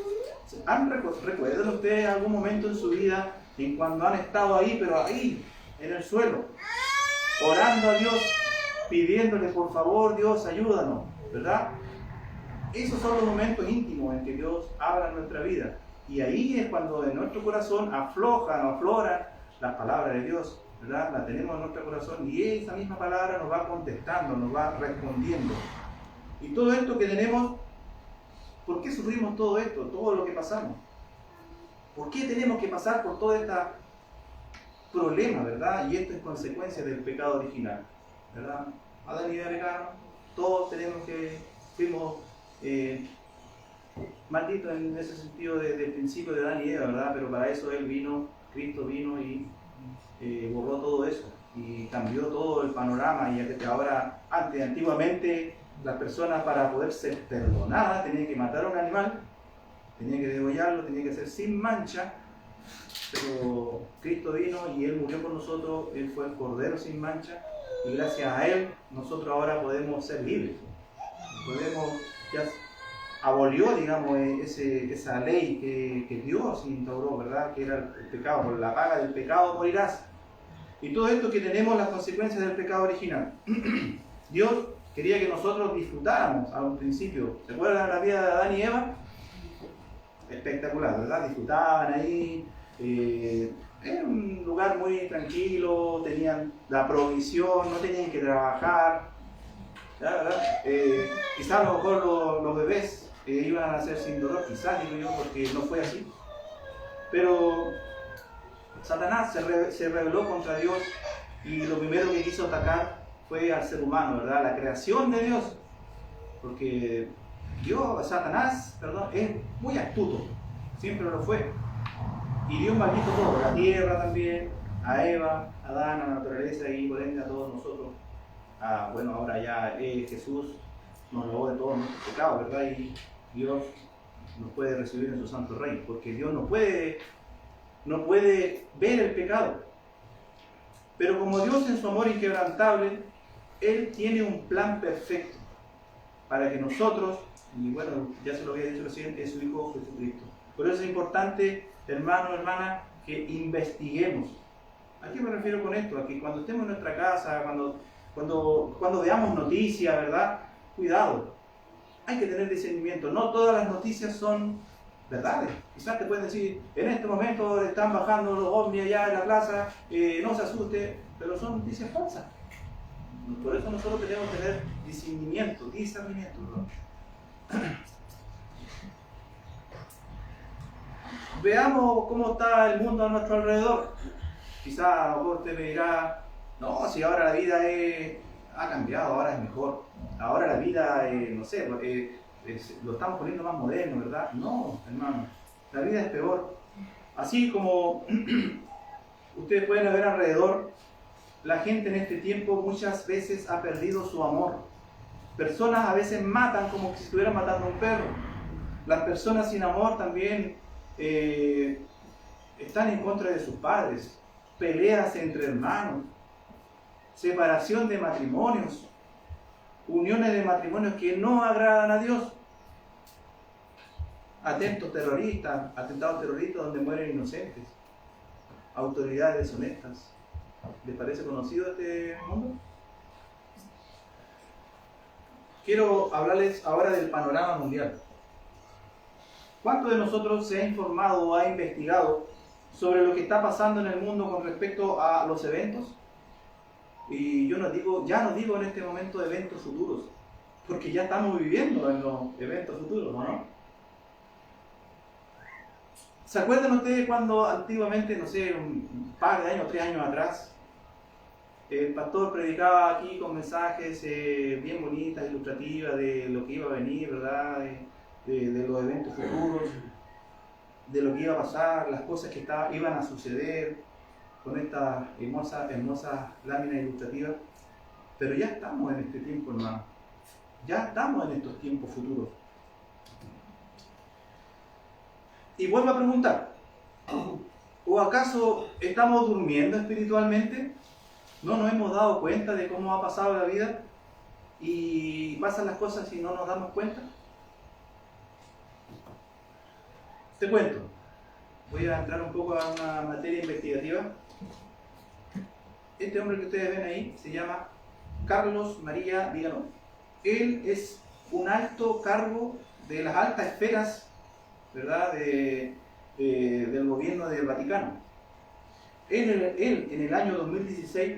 ¿Recuerdan ustedes algún momento en su vida en cuando han estado ahí, pero ahí, en el suelo, orando a Dios, pidiéndole por favor, Dios, ayúdanos, ¿verdad? Esos son los momentos íntimos en que Dios habla en nuestra vida. Y ahí es cuando en nuestro corazón afloran las palabras de Dios, ¿verdad? La tenemos en nuestro corazón y esa misma palabra nos va contestando, nos va respondiendo. Y todo esto que tenemos, ¿por qué sufrimos todo esto, todo lo que pasamos? ¿Por qué tenemos que pasar por todo este problema, verdad? Y esto es consecuencia del pecado original, ¿verdad? Adán y Eva pecaron, todos fuimos malditos en ese sentido desde el principio de Adán y Eva, ¿verdad? Pero para eso Cristo vino y borró todo eso y cambió todo el panorama. Y que ahora, antiguamente, las personas para poder ser perdonadas tenían que matar a un animal, tenían que degollarlo, tenían que ser sin mancha, pero Cristo vino y Él murió por nosotros, Él fue el Cordero sin mancha, y gracias a Él nosotros ahora podemos ser libres. Ya abolió, digamos, esa ley que Dios instauró, ¿verdad? Que era el pecado, por la paga del pecado morirás. Y todo esto que tenemos las consecuencias del pecado original. Dios quería que nosotros disfrutáramos a un principio. ¿Se acuerdan de la vida de Adán y Eva? Espectacular, ¿verdad? Disfrutaban ahí. Era un lugar muy tranquilo, tenían la provisión, no tenían que trabajar. ¿Verdad? Quizás a lo mejor los bebés iban a nacer sin dolor, quizás, digo yo, porque no fue así. Pero Satanás se rebeló contra Dios y lo primero que quiso atacar fue al ser humano, ¿verdad? La creación de Dios. Porque Satanás, es muy astuto, siempre lo fue. Y Dios maldito todo, la tierra también, a Eva, a Adán, a la naturaleza y por ende a todos nosotros. Bueno, ahora ya Jesús nos lavó de todos nuestros pecados, ¿verdad? Y Dios nos puede recibir en su santo reino, porque Dios no puede ver el pecado. Pero como Dios en su amor inquebrantable, Él tiene un plan perfecto para que nosotros, y bueno, ya se lo había dicho recién, es su Hijo Jesucristo. Por eso es importante, hermano, hermana, que investiguemos. ¿A qué me refiero con esto? A que cuando estemos en nuestra casa, cuando veamos noticias, ¿verdad? Cuidado, hay que tener discernimiento. No todas las noticias son verdades. Quizás te pueden decir, en este momento están bajando los ovnis allá en la plaza, no se asuste, pero son noticias falsas. Por eso nosotros tenemos que tener discernimiento, ¿no? veamos cómo está el mundo a nuestro alrededor. Quizá a lo mejor usted me dirá, no, si ahora la vida ha cambiado, ahora es mejor. Ahora la vida, no sé, lo estamos poniendo más moderno, ¿verdad? No, hermano, la vida es peor. Así como ustedes pueden ver alrededor, la gente en este tiempo muchas veces ha perdido su amor. Personas a veces matan como si estuvieran matando a un perro. Las personas sin amor también están en contra de sus padres. Peleas entre hermanos, separación de matrimonios, uniones de matrimonios que no agradan a Dios. Atentados terroristas donde mueren inocentes. Autoridades deshonestas. ¿Les parece conocido este mundo? Quiero hablarles ahora del panorama mundial. ¿Cuánto de nosotros se ha informado o ha investigado sobre lo que está pasando en el mundo con respecto a los eventos? Y yo ya no digo en este momento eventos futuros, porque ya estamos viviendo en los eventos futuros, ¿no? ¿Se acuerdan ustedes cuando antiguamente, no sé, un par de años, 3 años atrás, el pastor predicaba aquí con mensajes bien bonitas, ilustrativas de lo que iba a venir, ¿verdad? De los eventos futuros, de lo que iba a pasar, las cosas que iban a suceder, con estas hermosas láminas ilustrativas? Pero ya estamos en este tiempo, hermano. Ya estamos en estos tiempos futuros. Y vuelvo a preguntar, ¿o acaso estamos durmiendo espiritualmente? ¿No nos hemos dado cuenta de cómo ha pasado la vida? ¿Y pasan las cosas y no nos damos cuenta? Te cuento. Voy a entrar un poco a una materia investigativa. Este hombre que ustedes ven ahí se llama Carlos María Viganó. Él es un alto cargo de las altas esferas, ¿verdad?, del gobierno del Vaticano. Él en el año 2016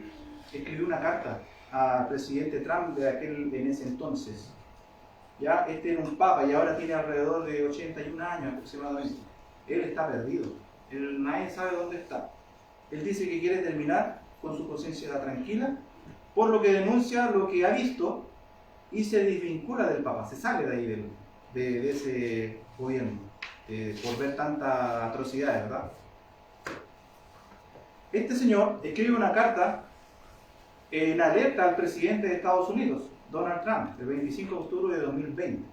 escribió una carta al presidente Trump en ese entonces. Ya este era un papa y ahora tiene alrededor de 81 años aproximadamente. Él está perdido. Nadie sabe dónde está. Él dice que quiere terminar con su conciencia tranquila, por lo que denuncia lo que ha visto y se desvincula del papa, se sale de ahí de ese gobierno, por ver tantas atrocidades, ¿verdad? Este señor escribe una carta en alerta al presidente de Estados Unidos, Donald Trump, el 25 de octubre de 2020.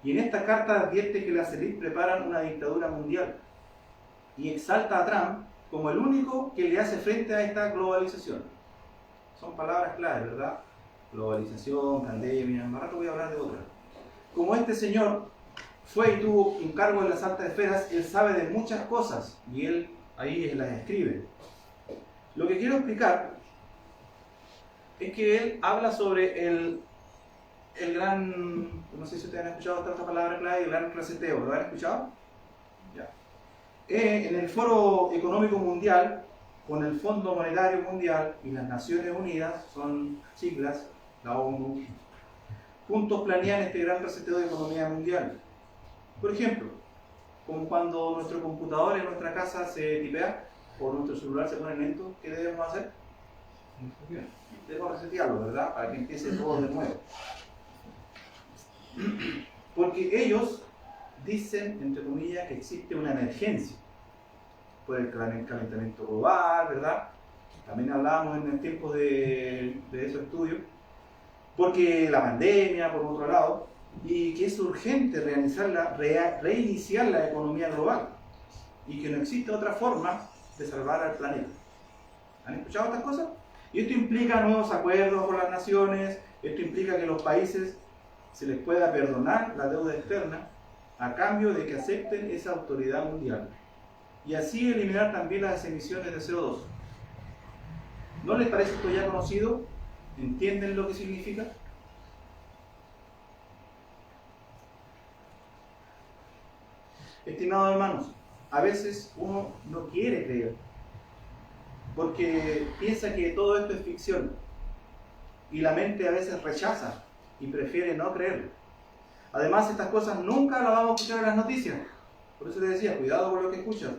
Y en esta carta advierte que las élites preparan una dictadura mundial y exalta a Trump como el único que le hace frente a esta globalización. Son palabras claves, ¿verdad? Globalización, pandemia, más rato voy a hablar de otra. Como este señor fue y tuvo un cargo en las altas esferas, él sabe de muchas cosas y él ahí las escribe. Lo que quiero explicar es que él habla sobre el gran, no sé si ustedes han escuchado esta palabra clave, el gran reseteo. ¿Lo han escuchado? Ya. En el Foro Económico Mundial, con el Fondo Monetario Mundial y las Naciones Unidas, son siglas, la ONU, juntos planean este gran reseteo de economía mundial. Por ejemplo, como cuando nuestro computador en nuestra casa se tipea o nuestro celular se pone lento, ¿qué debemos hacer? Debemos resetearlo, ¿verdad? Para que empiece todo de nuevo. Porque ellos dicen, entre comillas, que existe una emergencia por el calentamiento global, ¿verdad? También hablábamos en el tiempo de esos estudios, porque la pandemia, por otro lado, y que es urgente reiniciar la economía global y que no existe otra forma de salvar al planeta. ¿Han escuchado estas cosas? Y esto implica nuevos acuerdos con las naciones, esto implica que los países se les pueda perdonar la deuda externa a cambio de que acepten esa autoridad mundial y así eliminar también las emisiones de CO2. ¿No les parece esto ya conocido? ¿Entienden lo que significa? Estimados hermanos, a veces uno no quiere creer porque piensa que todo esto es ficción y la mente a veces rechaza y prefiere no creerlo. Además, estas cosas nunca las vamos a escuchar en las noticias. Por eso te decía, cuidado con lo que escuchas,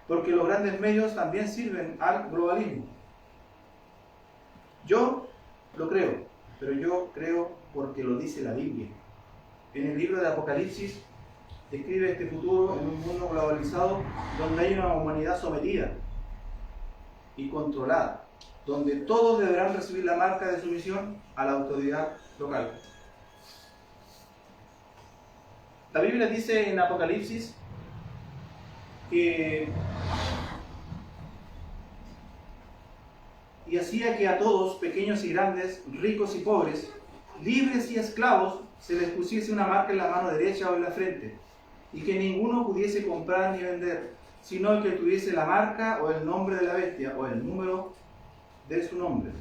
porque los grandes medios también sirven al globalismo. Yo lo creo, pero yo creo porque lo dice la Biblia. En el libro de Apocalipsis describe este futuro en un mundo globalizado donde hay una humanidad sometida y controlada, donde todos deberán recibir la marca de sumisión a la autoridad local. La Biblia dice en Apocalipsis que y hacía que a todos, pequeños y grandes, ricos y pobres, libres y esclavos, se les pusiese una marca en la mano derecha o en la frente, y que ninguno pudiese comprar ni vender, sino el que tuviese la marca o el nombre de la bestia o el número de su nombre.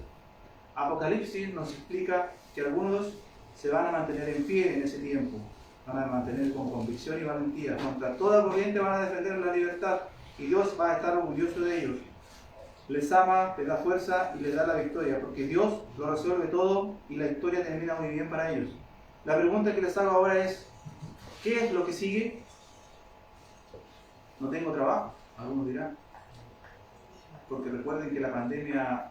Apocalipsis nos explica que algunos se van a mantener en pie en ese tiempo, van a mantener con convicción y valentía, contra toda corriente van a defender la libertad, y Dios va a estar orgulloso de ellos. Les ama, les da fuerza y les da la victoria, porque Dios lo resuelve todo y la historia termina muy bien para ellos. La pregunta que les hago ahora es, ¿qué es lo que sigue? No tengo trabajo, algunos dirán, porque recuerden que la pandemia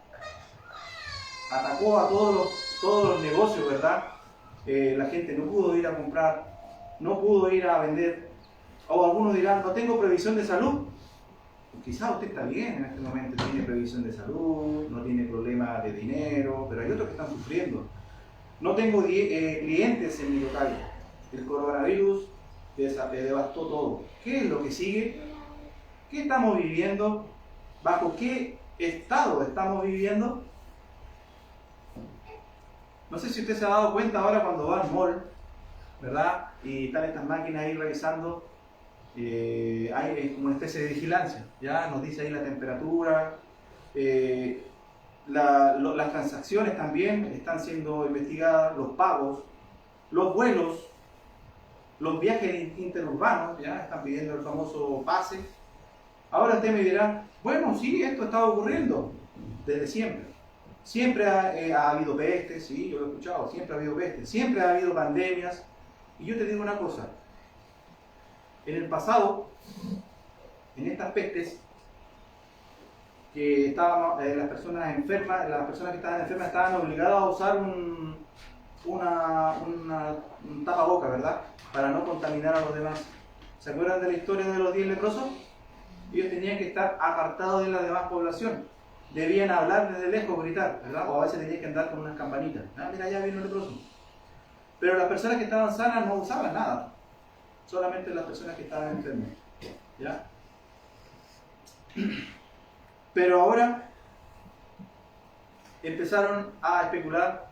atacó a todos los negocios, ¿verdad? La gente no pudo ir a comprar, no pudo ir a vender, o algunos dirán, no tengo previsión de salud. Quizás usted está bien en este momento, tiene previsión de salud, no tiene problemas de dinero, pero hay otros que están sufriendo. No tengo clientes en mi local. El coronavirus devastó todo. ¿Qué es lo que sigue? ¿Qué estamos viviendo? ¿Bajo qué estado estamos viviendo? No sé si usted se ha dado cuenta ahora cuando va al mall, ¿verdad? Y están estas máquinas ahí revisando. Hay como una especie de vigilancia, ¿ya? Nos dice ahí la temperatura, las transacciones también están siendo investigadas, los pagos, los vuelos, los viajes interurbanos, ¿ya? Están pidiendo el famoso pase. Ahora usted me dirá, bueno, sí, esto está ocurriendo desde siempre. Siempre ha habido pestes, sí, yo lo he escuchado, siempre ha habido pestes, siempre ha habido pandemias. Y yo te digo una cosa, en el pasado, en estas pestes, que estaban, las personas que estaban enfermas estaban obligadas a usar un tapaboca, ¿verdad? Para no contaminar a los demás. ¿Se acuerdan de la historia de los 10 leprosos? Ellos tenían que estar apartados de la demás población. Debían hablar desde lejos, gritar, ¿verdad? O a veces tenían que andar con unas campanitas. Ah, mira, ya vino el leproso. Pero las personas que estaban sanas no usaban nada. Solamente las personas que estaban enfermas, ¿ya? Pero ahora empezaron a especular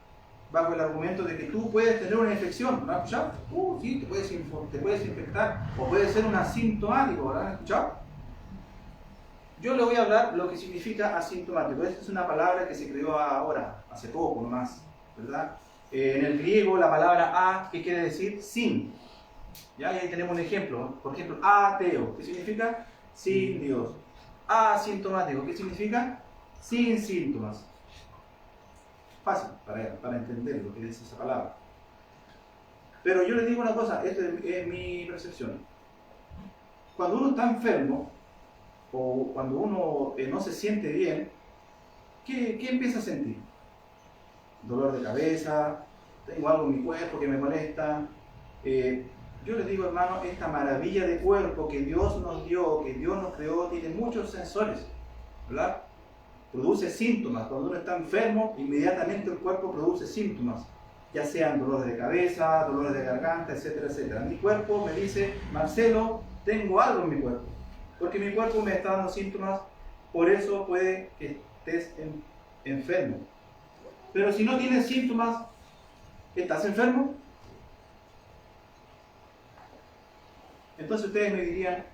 bajo el argumento de que tú puedes tener una infección, ¿lo has escuchado? Sí, te puedes infectar, o puede ser un asintomático, ¿verdad? ¿Has escuchado? Yo le voy a hablar lo que significa asintomático. Esta es una palabra que se creó ahora, hace poco nomás, ¿verdad? En el griego la palabra a, ¿qué quiere decir? Sin. ¿Ya? Y ahí tenemos un ejemplo, por ejemplo, ateo, ¿qué significa? Sin Dios. Asintomático, ¿qué significa? Sin síntomas. Fácil para entender lo que es esa palabra. Pero yo les digo una cosa, esta es mi percepción. Cuando uno está enfermo, o cuando uno no se siente bien, ¿qué empieza a sentir? Dolor de cabeza, tengo algo en mi cuerpo que me molesta. Yo les digo, hermano, esta maravilla de cuerpo que Dios nos dio, que Dios nos creó, tiene muchos sensores, ¿verdad? Produce síntomas. Cuando uno está enfermo, inmediatamente el cuerpo produce síntomas, ya sean dolores de cabeza, dolores de garganta, etcétera, etcétera. Mi cuerpo me dice, Marcelo, tengo algo en mi cuerpo, porque mi cuerpo me está dando síntomas, por eso puede que estés enfermo. Pero si no tienes síntomas, ¿estás enfermo? Entonces ustedes me dirían,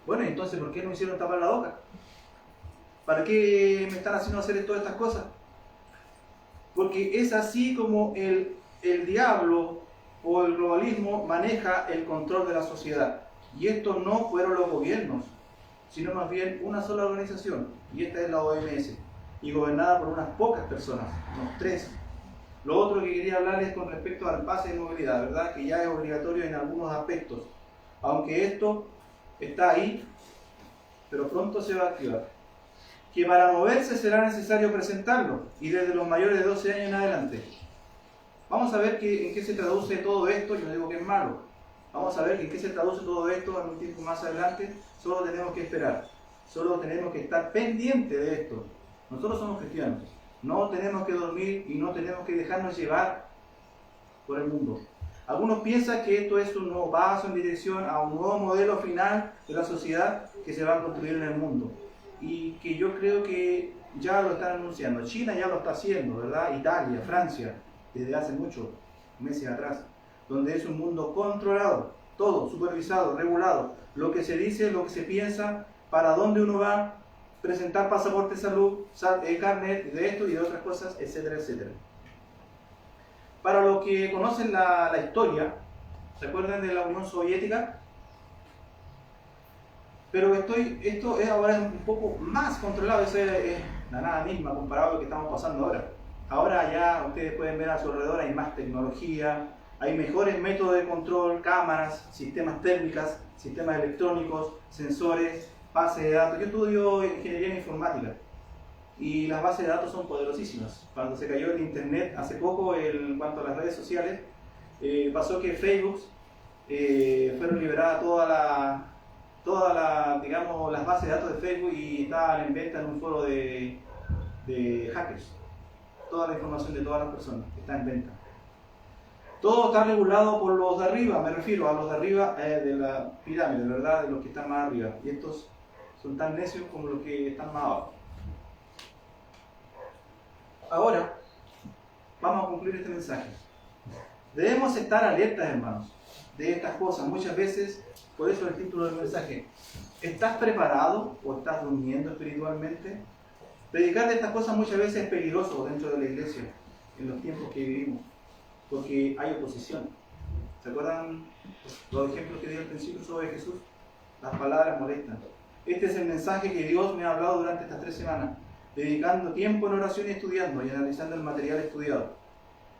bueno, entonces ¿por qué no me hicieron tapar la boca? ¿Para qué me están haciendo hacer todas estas cosas? Porque es así como el diablo o el globalismo maneja el control de la sociedad. Y estos no fueron los gobiernos, sino más bien una sola organización, y esta es la OMS, y gobernada por unas pocas personas, unos 3. Lo otro que quería hablar es con respecto al pase de movilidad, ¿verdad? Que ya es obligatorio en algunos aspectos. Aunque esto está ahí, pero pronto se va a activar. Que para moverse será necesario presentarlo, y desde los mayores de 12 años en adelante. Vamos a ver en qué se traduce todo esto. Yo no digo que es malo. Vamos a ver en qué se traduce todo esto en un tiempo más adelante. Solo tenemos que esperar. Solo tenemos que estar pendientes de esto. Nosotros somos cristianos. No tenemos que dormir y no tenemos que dejarnos llevar por el mundo. Algunos piensan que esto es un nuevo paso en dirección a un nuevo modelo final de la sociedad que se va a construir en el mundo. Y que yo creo que ya lo están anunciando. China ya lo está haciendo, ¿verdad? Italia, Francia, desde hace muchos meses atrás. Donde es un mundo controlado, todo supervisado, regulado. Lo que se dice, lo que se piensa, para dónde uno va, presentar pasaporte de salud, carnet de esto y de otras cosas, etcétera, etcétera. Para los que conocen la historia, ¿se acuerdan de la Unión Soviética? Pero esto es ahora un poco más controlado, es la nada misma comparado a lo que estamos pasando ahora. Ahora ya ustedes pueden ver a su alrededor, hay más tecnología, hay mejores métodos de control, cámaras, sistemas térmicas, sistemas electrónicos, sensores, bases de datos. Yo estudio ingeniería en informática y las bases de datos son poderosísimas. Cuando se cayó el internet hace poco, en cuanto a las redes sociales, pasó que Facebook fueron liberadas digamos, las bases de datos de Facebook y estaban en venta en un foro de hackers. Toda la información de todas las personas está en venta. Todo está regulado por los de arriba, me refiero a los de arriba de la pirámide, ¿verdad? De los que están más arriba. Y estos son tan necios como los que están más abajo. Ahora, vamos a concluir este mensaje. Debemos estar alertas, hermanos, de estas cosas. Muchas veces, por eso el título del mensaje, ¿estás preparado o estás durmiendo espiritualmente? Predicar de estas cosas muchas veces es peligroso dentro de la iglesia, en los tiempos que vivimos, porque hay oposición. ¿Se acuerdan los ejemplos que di al principio sobre Jesús? Las palabras molestan. Este es el mensaje que Dios me ha hablado durante estas 3 semanas, dedicando tiempo en oración y estudiando y analizando el material estudiado.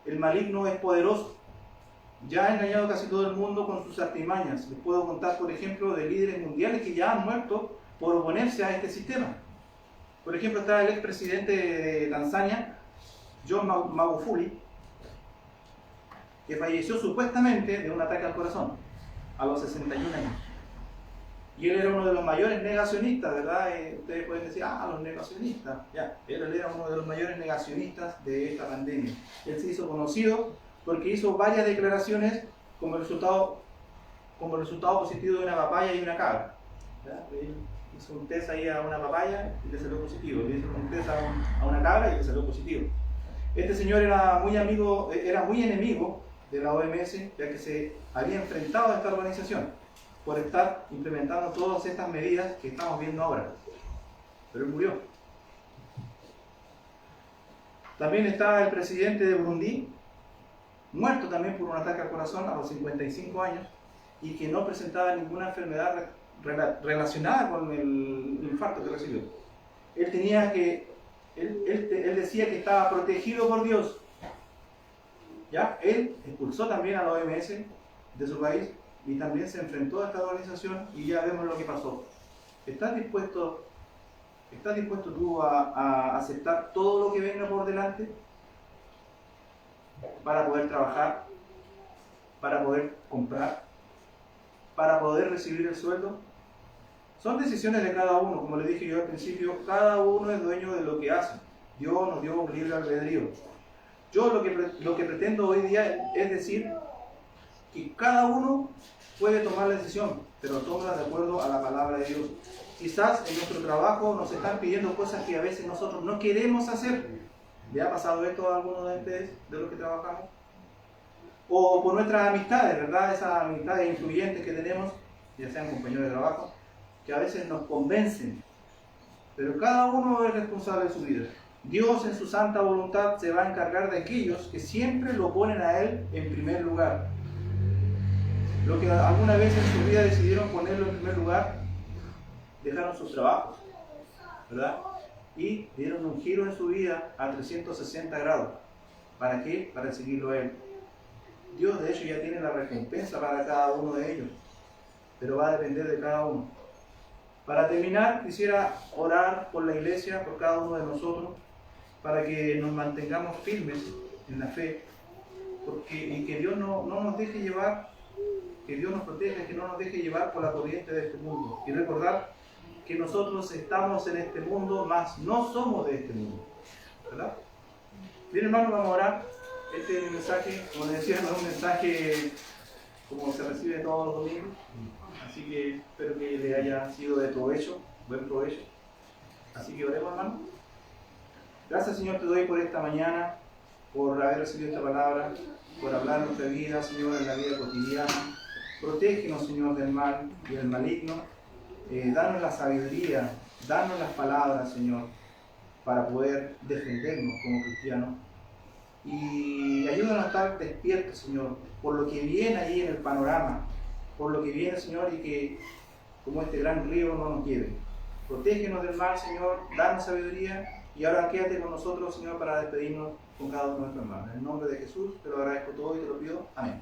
El maligno es poderoso. Ya ha engañado a casi todo el mundo con sus artimañas. Les puedo contar, por ejemplo, de líderes mundiales que ya han muerto por oponerse a este sistema. Por ejemplo, está el expresidente de Tanzania, John Magufuli, que falleció supuestamente de un ataque al corazón a los 61 años. Y él era uno de los mayores negacionistas, ¿verdad? Ustedes pueden decir, los negacionistas. Ya, él era uno de los mayores negacionistas de esta pandemia. Él se hizo conocido porque hizo varias declaraciones como resultado positivo de una papaya y una cabra. Él hizo un test ahí a una papaya y le salió positivo. Le hizo un test a una cabra y le salió positivo. Este señor era muy enemigo de la OMS, ya que se había enfrentado a esta organización por estar implementando todas estas medidas que estamos viendo ahora. Pero él murió. También está el presidente de Burundi, muerto también por un ataque al corazón a los 55 años y que no presentaba ninguna enfermedad relacionada con el infarto que recibió. Él decía que estaba protegido por Dios. ¿Ya? Él expulsó también a la OMS de su país y también se enfrentó a esta organización y ya vemos lo que pasó. ¿Estás dispuesto tú a aceptar todo lo que venga por delante para poder trabajar, para poder comprar, para poder recibir el sueldo? Son decisiones de cada uno, como le dije yo al principio, cada uno es dueño de lo que hace. Dios nos dio un libre albedrío. Yo lo que pretendo hoy día es decir que cada uno puede tomar la decisión, pero toma de acuerdo a la palabra de Dios. Quizás en nuestro trabajo nos están pidiendo cosas que a veces nosotros no queremos hacer. ¿Le ha pasado esto a alguno de ustedes, de los que trabajamos? O por nuestras amistades, ¿verdad? Esas amistades influyentes que tenemos, ya sean compañeros de trabajo, que a veces nos convencen. Pero cada uno es responsable de su vida. Dios en su santa voluntad se va a encargar de aquellos que siempre lo ponen a Él en primer lugar. Los que alguna vez en su vida decidieron ponerlo en primer lugar, dejaron sus trabajos, ¿verdad? Y dieron un giro en su vida a 360 grados. ¿Para qué? Para seguirlo a Él. Dios de hecho ya tiene la recompensa para cada uno de ellos. pero va a depender de cada uno. Para terminar, quisiera orar por la iglesia, por cada uno de nosotros, para que nos mantengamos firmes en la fe, y que Dios no nos deje llevar, que Dios nos proteja, que no nos deje llevar por la corriente de este mundo. Y recordar que nosotros estamos en este mundo, mas no somos de este mundo, ¿verdad? Bien, hermanos, vamos a orar. Este es mi mensaje, como les decía, no es un mensaje como se recibe todos los domingos, así que espero que le haya sido de provecho, buen provecho. Así que oremos, hermano. Gracias, Señor, te doy por esta mañana, por haber recibido esta palabra, por hablar en nuestra vida, Señor, en la vida cotidiana. Protégenos, Señor, del mal y del maligno. Danos la sabiduría, danos las palabras, Señor, para poder defendernos como cristianos. Y ayúdanos a estar despiertos, Señor, por lo que viene ahí en el panorama, por lo que viene, Señor, y que como este gran río no nos lleve. Protégenos del mal, Señor, danos sabiduría, y ahora quédate con nosotros, Señor, para despedirnos con cada uno de nuestros hermanos. En el nombre de Jesús te lo agradezco todo y te lo pido. Amén.